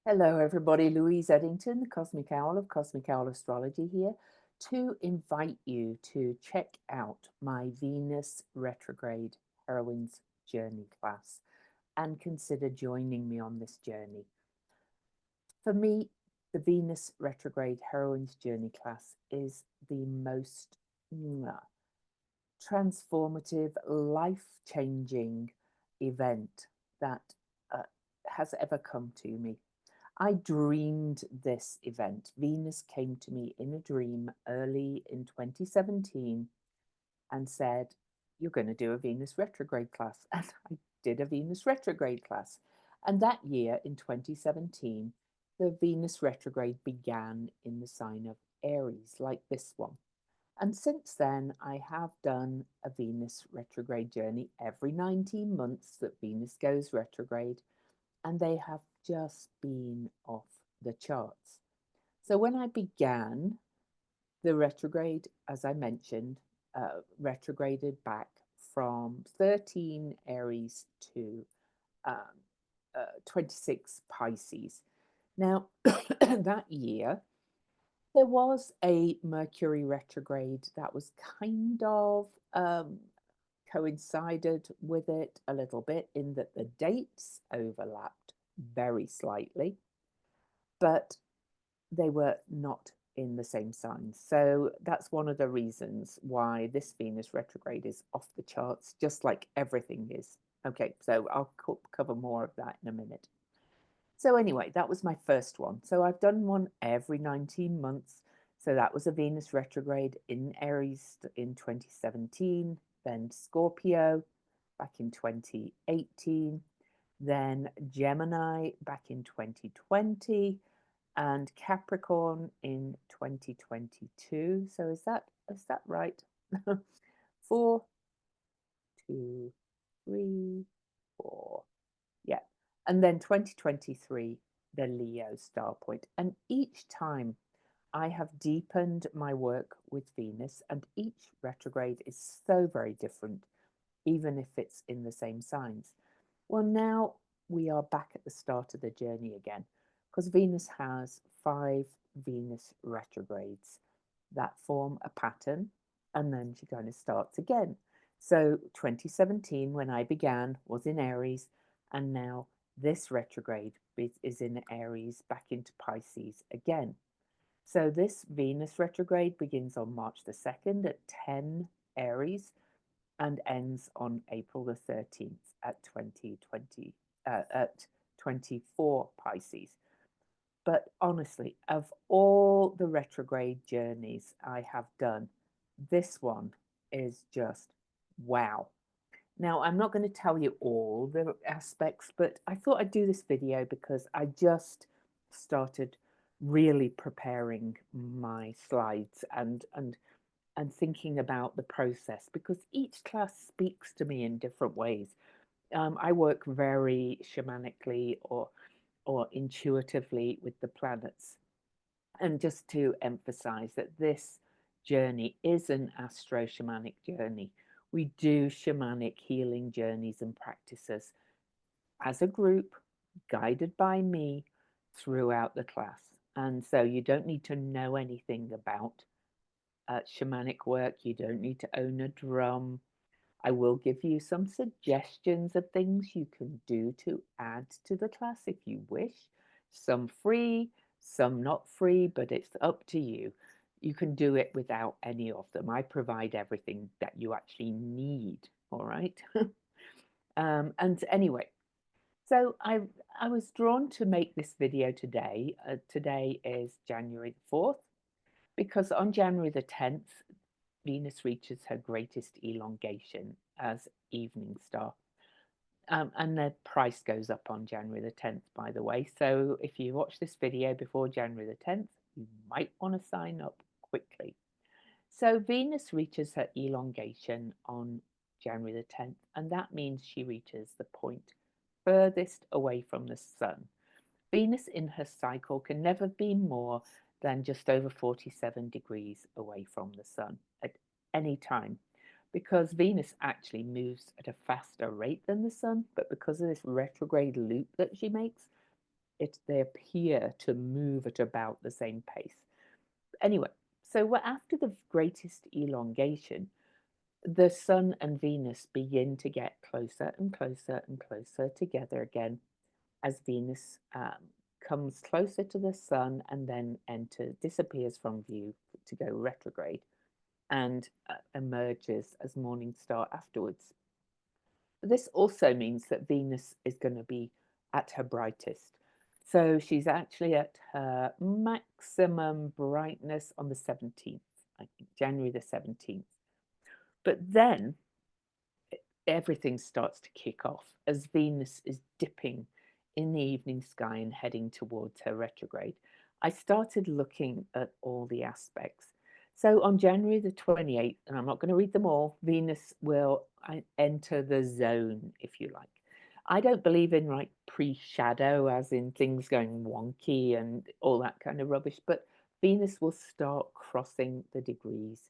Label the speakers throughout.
Speaker 1: Hello, everybody. Louise Edington, the Cosmic Owl of Cosmic Owl Astrology here to invite you to check out my Venus Retrograde Heroines Journey class and consider joining me on this journey. For me, the Venus Retrograde Heroines Journey class is the most transformative, life-changing event that has ever come to me. I dreamed this event. Venus came to me in a dream early in 2017 and said, "You're going to do a Venus retrograde class." And I did a Venus retrograde class. And that year in 2017, the Venus retrograde began in the sign of Aries, like this one. And since then, I have done a Venus retrograde journey every 19 months that Venus goes retrograde, and they have just been off the charts. So when I began the retrograde, as I mentioned, retrograded back from 13 Aries to um, 26 Pisces. Now, that year, there was a Mercury retrograde that was kind of coincided with it a little bit in that the dates overlapped very slightly, but they were not in the same signs. So that's one of the reasons why this Venus retrograde is off the charts, just like everything is. Okay, so I'll cover more of that in a minute. So anyway, that was my first one. So I've done one every 19 months. So that was a Venus retrograde in Aries in 2017, then Scorpio back in 2018, then Gemini back in 2020, and Capricorn in 2022. So is that right? 4, 2, 3, 4. Yeah. And then 2023, the Leo star point. And each time I have deepened my work with Venus, and each retrograde is so very different, even if it's in the same signs. Well, now we are back at the start of the journey again, because Venus has 5 Venus retrogrades that form a pattern, and then she kind of starts again. So 2017, when I began, was in Aries, and now this retrograde is in Aries back into Pisces again. So this Venus retrograde begins on March the 2nd at 10 Aries and ends on April the 13th at 2020 at 24 Pisces. But honestly, of all the retrograde journeys I have done, this one is just wow. Now, I'm not going to tell you all the aspects, but I thought I'd do this video because I just started really preparing my slides and thinking about the process, because each class speaks to me in different ways. I work very shamanically or intuitively with the planets. And just to emphasize that this journey is an astro shamanic journey. We do shamanic healing journeys and practices as a group, guided by me throughout the class. And so you don't need to know anything about shamanic work. You don't need to own a drum. I will give you some suggestions of things you can do to add to the class if you wish. Some free, some not free, but it's up to you. You can do it without any of them. I provide everything that you actually need, all right? And anyway, so I was drawn to make this video today. Today is January the 4th, because on January the 10th, Venus reaches her greatest elongation as evening star. And the price goes up on January the 10th, by the way. So if you watch this video before January the 10th, you might want to sign up quickly. So Venus reaches her elongation on January the 10th, and that means she reaches the point furthest away from the sun. Venus in her cycle can never be more than just over 47 degrees away from the sun at any time, because Venus actually moves at a faster rate than the sun, but because of this retrograde loop that she makes, they appear to move at about the same pace. Anyway, so we're after the greatest elongation, the Sun and Venus begin to get closer and closer and closer together again as Venus comes closer to the Sun and then disappears from view to go retrograde and emerges as morning star afterwards. This also means that Venus is going to be at her brightest. So she's actually at her maximum brightness on the 17th, I think January the 17th. But then everything starts to kick off as Venus is dipping in the evening sky and heading towards her retrograde. I started looking at all the aspects. So on January the 28th, and I'm not going to read them all, Venus will enter the zone, if you like. I don't believe in like pre-shadow, as in things going wonky and all that kind of rubbish, but Venus will start crossing the degrees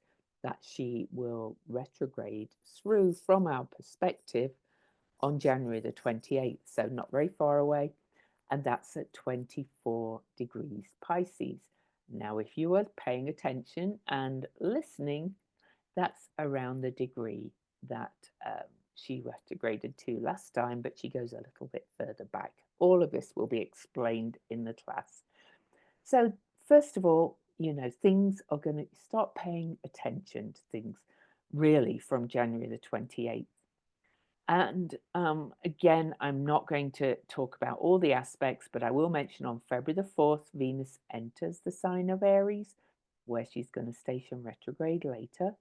Speaker 1: that she will retrograde through from our perspective on January the 28th, so not very far away, and that's at 24 degrees Pisces. Now, if you were paying attention and listening, that's around the degree that she retrograded to last time, but she goes a little bit further back. All of this will be explained in the class. So, first of all, things are going to start paying attention to things really from January the 28th. And again, I'm not going to talk about all the aspects, but I will mention on February the 4th, Venus enters the sign of Aries, where she's going to station retrograde later.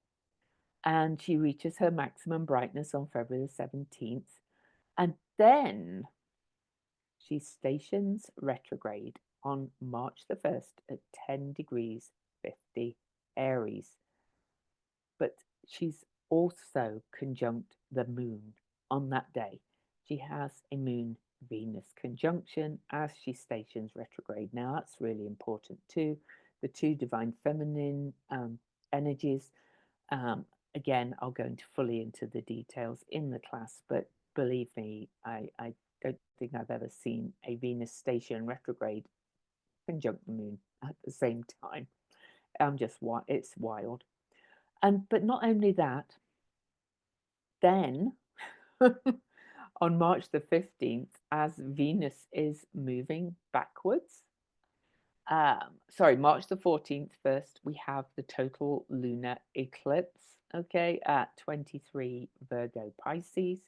Speaker 1: And she reaches her maximum brightness on February the 17th. And then she stations retrograde on March the 1st at 10 degrees 50 Aries. But she's also conjunct the moon on that day. She has a moon Venus conjunction as she stations retrograde. Now, that's really important too. The two divine feminine energies. Again, I'll go fully into the details in the class, but believe me, I don't think I've ever seen a Venus station retrograde conjunct the moon at the same time. It's wild. But not only that, then on March the 15th, as Venus is moving backwards, March the 14th first, we have the total lunar eclipse, okay, at 23 Virgo Pisces,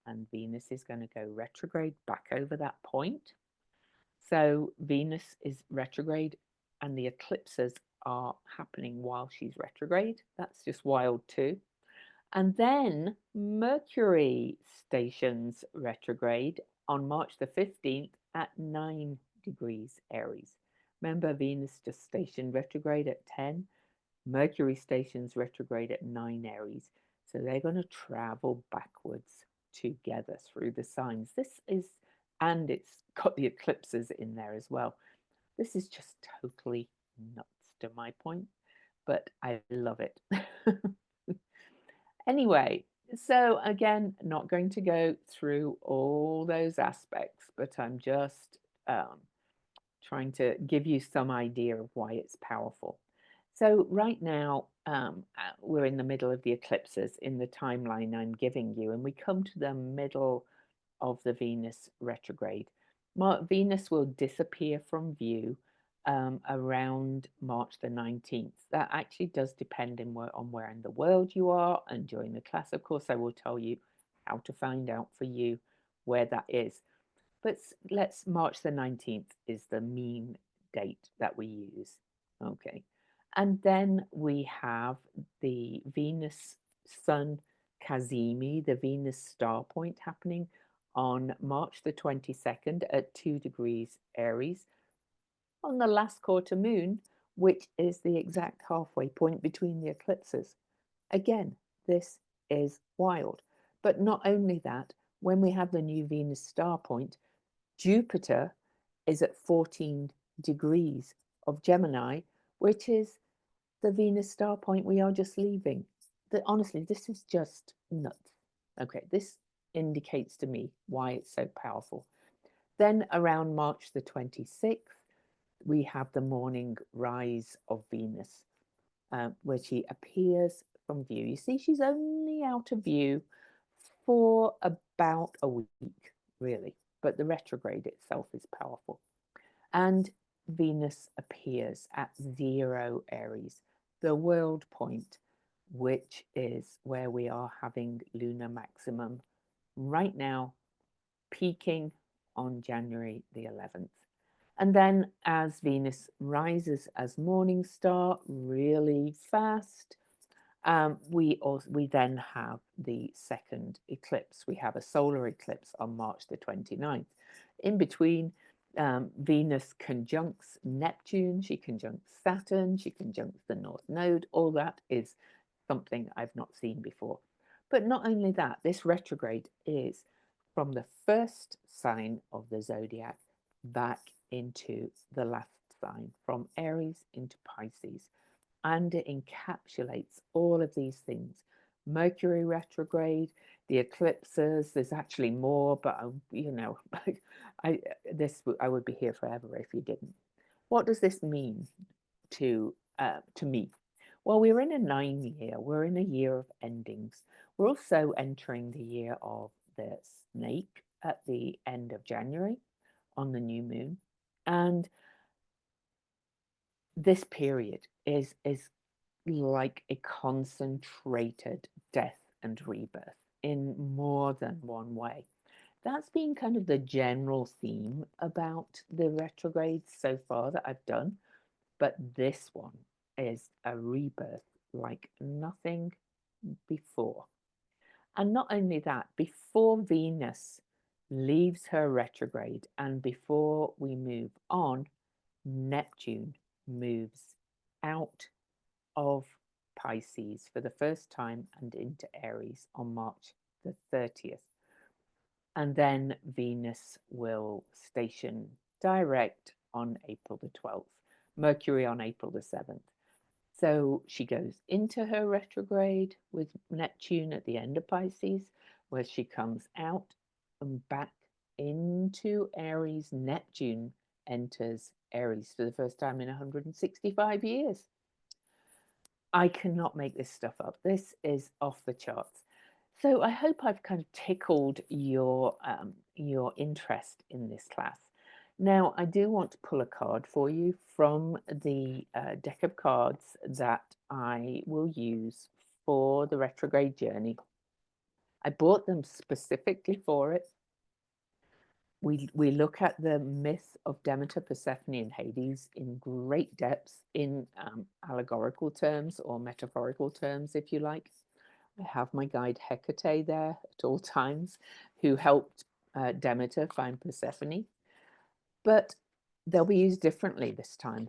Speaker 1: and Venus is going to go retrograde back over that point. So Venus is retrograde and the eclipses are happening while she's retrograde. That's just wild too. And then Mercury stations retrograde on March the 15th at 9 degrees Aries. Remember, Venus just stationed retrograde at 10. Mercury stations retrograde at 9 Aries. So they're going to travel backwards together through the signs. And it's got the eclipses in there as well. This is just totally nuts to my point, but I love it. Anyway, so again, not going to go through all those aspects, but I'm just trying to give you some idea of why it's powerful. So right now, we're in the middle of the eclipses in the timeline I'm giving you, and we come to the middle of the Venus retrograde. Venus will disappear from view around March the 19th. That actually does depend on where in the world you are, and during the class, of course, I will tell you how to find out for you where that is. But March the 19th is the mean date that we use. Okay. And then we have the Venus Sun Cazimi, the Venus star point happening on March the 22nd at 2 degrees Aries on the last quarter moon, which is the exact halfway point between the eclipses. Again, this is wild. But not only that, when we have the new Venus star point, Jupiter is at 14 degrees of Gemini, which is the Venus star point we are just leaving. Honestly, this is just nuts. Okay, this indicates to me why it's so powerful. Then around March the 26th, we have the morning rise of Venus, where she appears from view. You see, she's only out of view for about a week, really, but the retrograde itself is powerful. And Venus appears at 0 Aries, the world point, which is where we are having lunar maximum right now, peaking on January the 11th. And then as Venus rises as morning star really fast, we then have the second eclipse. We have a solar eclipse on March the 29th. In between, Venus conjuncts Neptune, she conjuncts Saturn, she conjuncts the North Node. All that is something I've not seen before. But not only that, this retrograde is from the first sign of the zodiac back into the last sign, from Aries into Pisces. And it encapsulates all of these things. Mercury retrograde, the eclipses, there's actually more, but you know, I would be here forever if you didn't. What does this mean to me? Well, we're in a 9-year, we're in a year of endings. We're also entering the year of the snake at the end of January on the new moon. And this period is like a concentrated death and rebirth in more than one way. That's been kind of the general theme about the retrogrades so far that I've done. But this one is a rebirth like nothing before. And not only that, before Venus leaves her retrograde and before we move on, Neptune moves out of Pisces for the first time and into Aries on March the 30th. And then Venus will station direct on April the 12th, Mercury on April the 7th. So she goes into her retrograde with Neptune at the end of Pisces, where she comes out and back into Aries. Neptune enters Aries for the first time in 165 years. I cannot make this stuff up. This is off the charts. So I hope I've kind of tickled your interest in this class. Now, I do want to pull a card for you from the deck of cards that I will use for the retrograde journey. I bought them specifically for it. We look at the myth of Demeter, Persephone, and Hades in great depth in allegorical terms or metaphorical terms, if you like. I have my guide Hecate there at all times, who helped Demeter find Persephone. But they'll be used differently this time.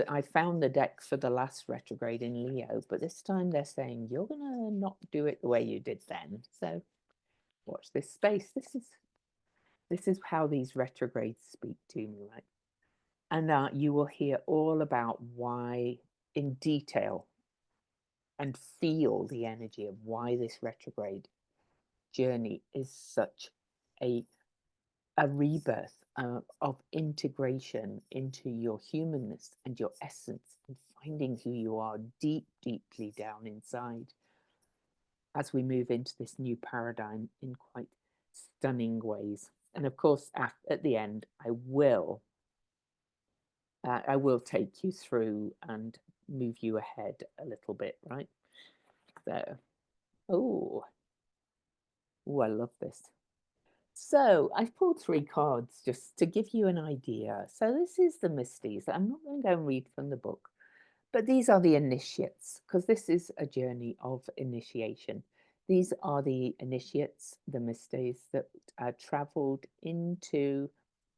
Speaker 1: I found the deck for the last retrograde in Leo, but this time they're saying, you're going to not do it the way you did then. So watch this space. This is how these retrogrades speak to me, right? And you will hear all about why in detail and feel the energy of why this retrograde journey is such a rebirth of integration into your humanness and your essence and finding who you are deeply down inside as we move into this new paradigm in quite stunning ways. And of course, at the end, I will take you through and move you ahead a little bit, right? So, oh, I love this. So I've pulled 3 cards just to give you an idea. So this is the Mysteries. I'm not going to go and read from the book, but these are the initiates, because this is a journey of initiation. These are the initiates, the Mysteries that travelled into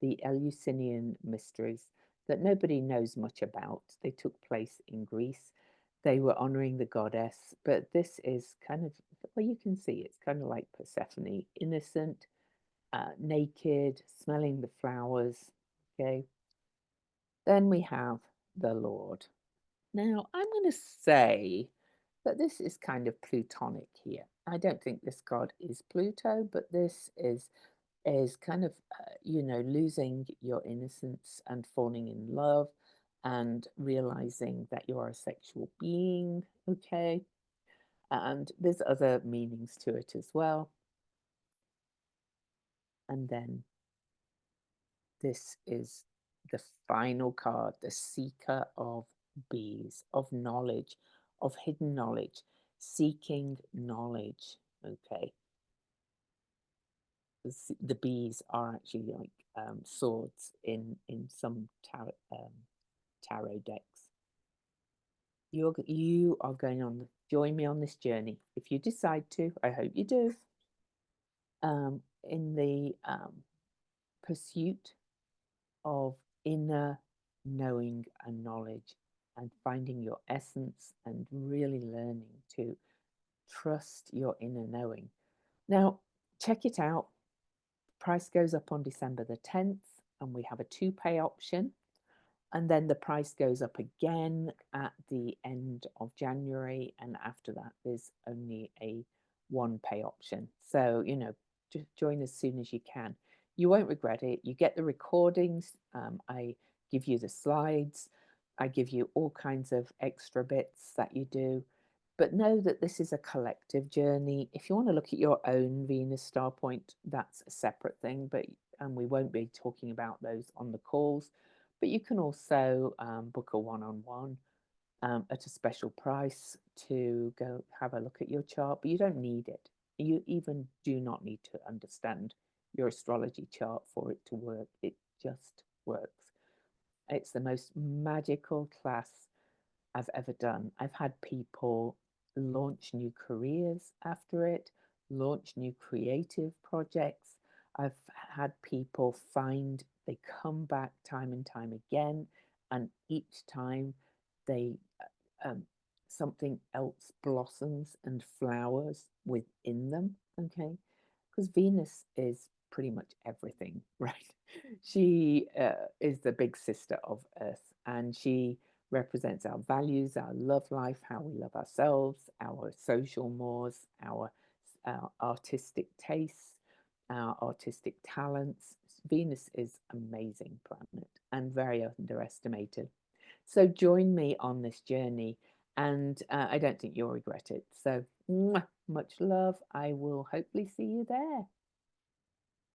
Speaker 1: the Eleusinian mysteries that nobody knows much about. They took place in Greece. They were honouring the goddess, but this is kind of, well, you can see it's kind of like Persephone, innocent, naked, smelling the flowers. Okay. Then we have the Lord. Now, I'm going to say that this is kind of Plutonic here. I don't think this god is Pluto, but this is is kind of, losing your innocence and falling in love and realizing that you are a sexual being, okay? And there's other meanings to it as well. And then this is the final card, the seeker of bees, of knowledge, of hidden knowledge, seeking knowledge, okay? The bees are actually like swords in some tarot decks. You are going on, join me on this journey if you decide to. I hope you do. In the pursuit of inner knowing and knowledge, and finding your essence and really learning to trust your inner knowing. Now, check it out. Price goes up on December the 10th, and we have a 2-pay option. And then the price goes up again at the end of January. And after that, there's only a 1-pay option. So, just join as soon as you can. You won't regret it. You get the recordings. I give you the slides. I give you all kinds of extra bits that you do. But know that this is a collective journey. If you want to look at your own Venus star point, that's a separate thing. And we won't be talking about those on the calls. But you can also book a one-on-one at a special price to go have a look at your chart, but you don't need it. You even do not need to understand your astrology chart for it to work. It just works. It's the most magical class I've ever done. I've had people launch new careers after it, launch new creative projects. I've had people find they come back time and time again, and each time they something else blossoms and flowers within them. Okay, because Venus is pretty much everything, right? She is the big sister of Earth, and she represents our values, our love life, how we love ourselves, our social mores, our artistic tastes, our artistic talents. Venus is amazing planet and very underestimated. So join me on this journey, and I don't think you'll regret it. So much love. I will hopefully see you there.